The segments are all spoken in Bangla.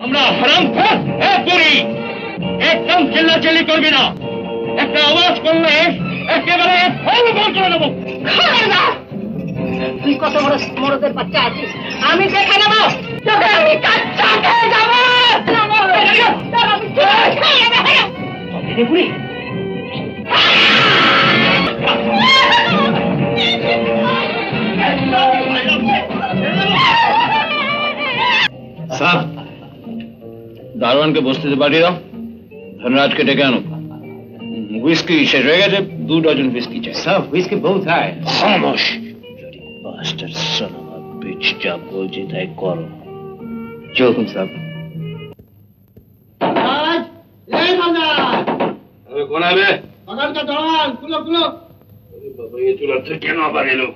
আমরা হারামখোর পুরি একদম চিল্লাচিল্লি করবি না, একটা আওয়াজ করলে একেবারে ফল বল করে দেবো। তুই কত বড় মরদের বাচ্চা আছিস, আমি দেখে নেবো তোকে, আমি কাচ্চা খেয়ে যাবো। সাহেব, দারোয়ানকে বসতে পাঠিয়ে দাও, ধনরাজকে ডেকে আনো। হুইস্কি শেষ হয়ে গেছে, 2 ডজন হুইস্কি চাই। সাহেব হুইস্কি বহুত হয়। খামোশ। যা বলছি তাই করো। চলুন সাহেব। কোন হবে? কেন আবার এলো?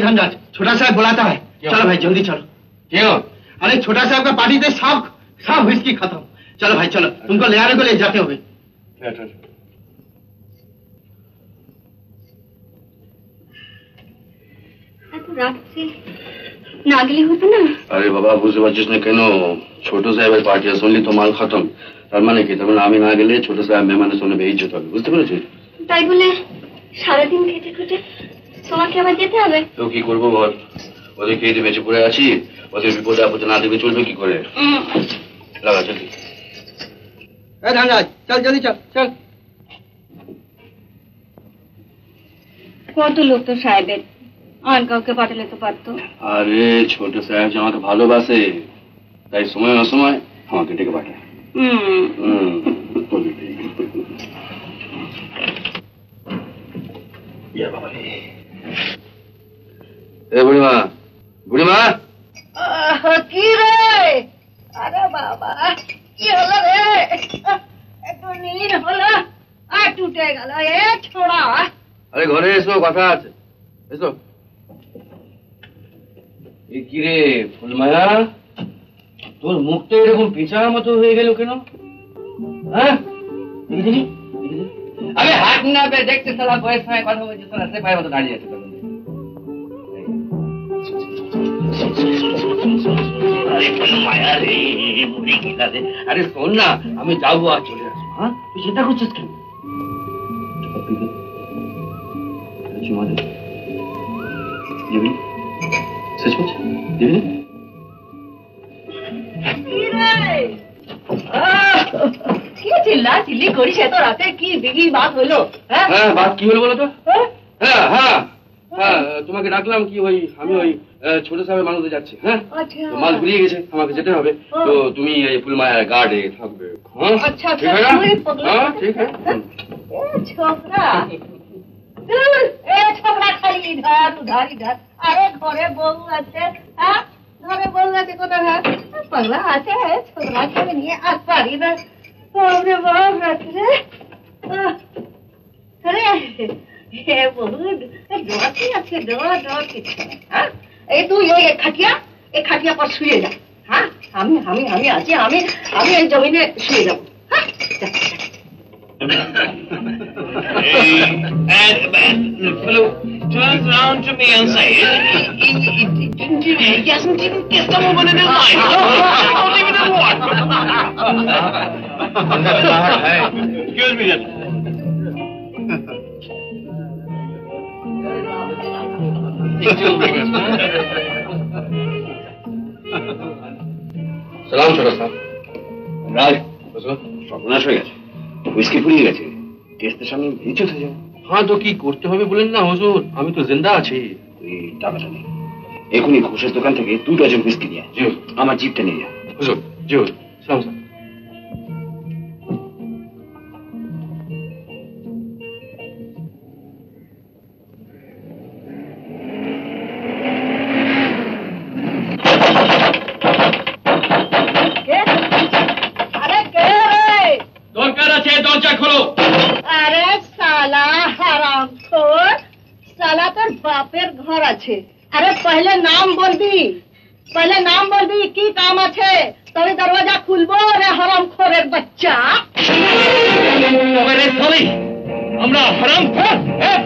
धनराज, छोटा साहब बुलाता है। चलो भाई जल्दी चलो। क्यों? अरे छोटा साहब का पार्टी थे, सब व्हिस्की खत्म। चलो भाई चलो, तुमको ले आने को ले जाते होंगे। ना गले होता ना। अरे बाबा बुझते पारछिस ना केन ছোট সাহেবের পার্টি শুনলি তো মাল খতম, তার মানে কি? তার মানে আমি না গেলে ছোট সাহেব মেহমানের সামনে বেইজ্জত হবে, বুঝতে পেরেছিস? তাই বলে সারাদিন খেটে খুঁটে তোমাকে আবার যেতে হবে? তো কি করবো বল, ওদের খেয়ে বেঁচে পড়ে আছি, ওদের বিপদে আপদে না দেখে চলবে কি করে? লাগা জলদি। धनराज चल जल्दी चल चल। কত লোক তো সাহেবের, আর কাউকে পাঠালে তো পারতো। আরে ছোট সাহেব যে আমাকে ভালোবাসে, তাই সময় অসময় আমাকে ডেকে পাঠায়। বুড়িমা, বুড়িমা কি রে? আরে বাবা কি হলো রে? একটু নীল হলো আর টুটে গেল, এ ছোড়া। আরে ঘরে এসো, কথা আছে, এসো। কি রে ফুলমায়া, তোর মুখটা এরকম পেঁচার মতো হয়ে গেল কেন? হ্যাঁ আরে হাত না পে দেখতে সালা বয়স সময় কথা বলছিস, তোর হাতে পায়ের মতো দাঁড়িয়ে আছে। আরে শোন না, আমি যাবো আর চলে আসবো। হ্যাঁ তুই চিন্তা করছিস কেন? কি চিল্লা চিল্লি করিস এত রাতে? কি বিগি বাত হলো? হ্যাঁ বাত কি হলো বলো তো? হ্যাঁ হ্যাঁ হ্যাঁ তোমাকে ডাকলাম কি, ওই আমি ওই ছোট সাহেবের মানুষে যাচ্ছি। হ্যাঁ মাল ঘুরিয়ে গেছে, আমাকে যেতে হবে, তো তুমি এই ফুলমায়ার গার্ডে থাকবে। আচ্ছা ঠিক আছে? হ্যাঁ ঠিক আছে। ছোকরা ছোকরা খালি ইধার উধার ইধার। আরে ঘরে বউ আছে, হ্যাঁ ঘরে বউ আছে, কোথায় পাগলা আছে, ছোকরা ছেলে নিয়ে আর পারি না। বাবরে বাপ রাত্রে আরে হে বহু ডরতে আছে, ডর কিছু নেই। হ্যাঁ এই তুই এই খাটিয়া পর শুয়ে যা। হ্যাঁ আমি আমি আমি আছি, আমি আমি এই জমিনে শুয়ে যাবো। হ্যাঁ fellow turns around to me and says, he hasn't even kissed a woman in his life. Not even in one. Excuse me, gentlemen. সালাম ছোট সাহেব। রাজ, সর্বনাশ হয়ে গেছে, হুইস্কি ফুরিয়ে গেছে, টেস্টের সামনে ভিজে হয়ে যাবে। হ্যাঁ তো কি করতে হবে বলেন না হুজুর, আমি তো জিন্দা আছি। তুই টাকাটা নেই, এখনই ঘোষের দোকান থেকে 2 ডজন হুইস্কি নিয়ে জি আমার জিপটা নিয়ে যা। হুজুর, জি হুজুর, সালাম স্যার। দরকার আছে, দরজা খোলো। আরে সালা হারামখোর, সালা তোর বাপের ঘর আছে। আরে পহলে নাম বলবি, पहले नाम बोल दी की काम আছে তবে দরজা খুলবো রে হারামখোরের বাচ্চা। ওরে সলি আমরা হারাম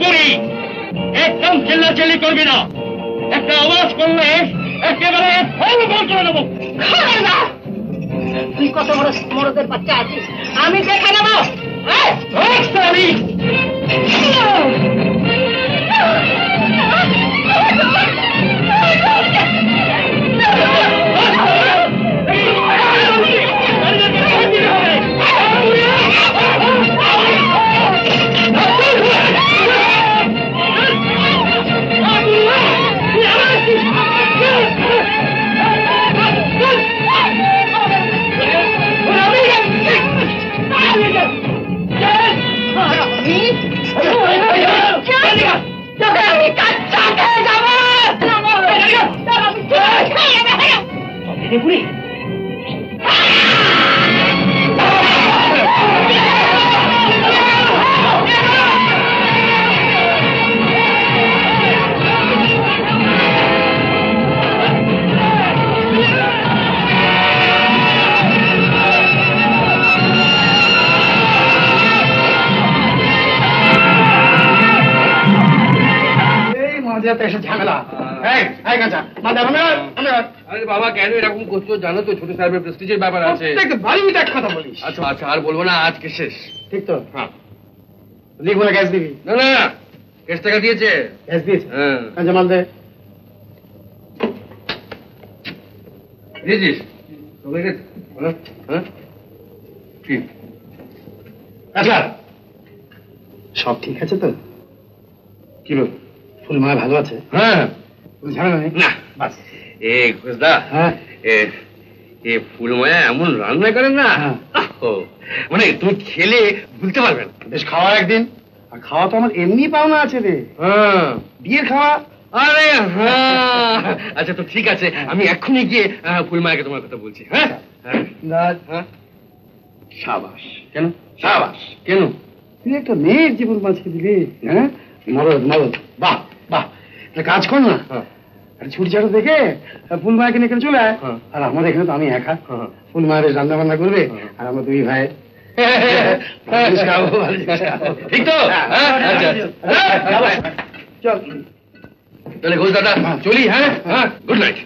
করি একদম চিল্লাচিল্লি করবি না, একটা আওয়াজ করলে একেবারে ফল করে দেবো। তুই কত বড় মরদের বাচ্চা আছিস, আমি দেখে নেবো। ঝামেলা। আরে বাবা কেন এরকম করছো, জানো তো ছোট সাহেবের প্রেস্টিজের ব্যাপার আছে। বাড়িতে এক কথা বলিস। আচ্ছা আচ্ছা আর বলবো না, আজকে শেষ। ঠিক তো? হ্যাঁ। লিখবো না, গ্যাস দিবি? না না কেস টাকা দিয়েছে। গ্যাস দিয়েছে? হ্যাঁ। কাঁচা মাল দে। দিয়েছিস? হ্যাঁ ঠিক। আচ্ছা সব ঠিক আছে তো? কি বল? ফুলমা ভালো আছে? হ্যাঁ। ঝামেলা নেই না বাস। এ ঘোষদা, হ্যাঁ এ ফুলমায়া এমন রান্না করেন না, মানে তুমি খেলে ভুলতে পারবে না। বেশ খাওয়া একদিন। আর খাওয়া তো আমার এমনি পাওনা আছে রে। হ্যাঁ বিয়ের খাওয়া। আরে হ্যাঁ আচ্ছা তো ঠিক আছে, আমি এক্ষুনি গিয়ে ফুলমায়াকে তোমার কথা বলছি। হ্যাঁ হ্যাঁ। সাবাস। কেন? সাবাস। কেন? তুই একটা মেয়ের জীবন বাঁচিয়ে দিলি। হ্যাঁ মরদ মরদ। বাহ বাহ। কাজ কর না, ছুটি ছাড়ো দেখে ফুলমায়াকে নিয়ে এখানে চলে আয়। আর আমাদের এখানে তো আমি একা, ফুলমায়ের রান্না বান্না করবে আর আমরা দুই ভাই ঠিক তো? চল তাহলে ঘোষ দাদা চলি। হ্যাঁ হ্যাঁ গুড নাইট।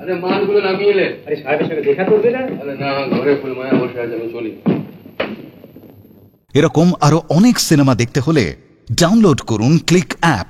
আরে মালগুলো নামিয়ে এলে। আরে সাহেবের সঙ্গে দেখা করবে না? আরে না, ঘরে ফুলমায়া বসে আছে, আমি চলি। এরকম আরো অনেক সিনেমা দেখতে হলে ডাউনলোড করুন ক্লিক অ্যাপ।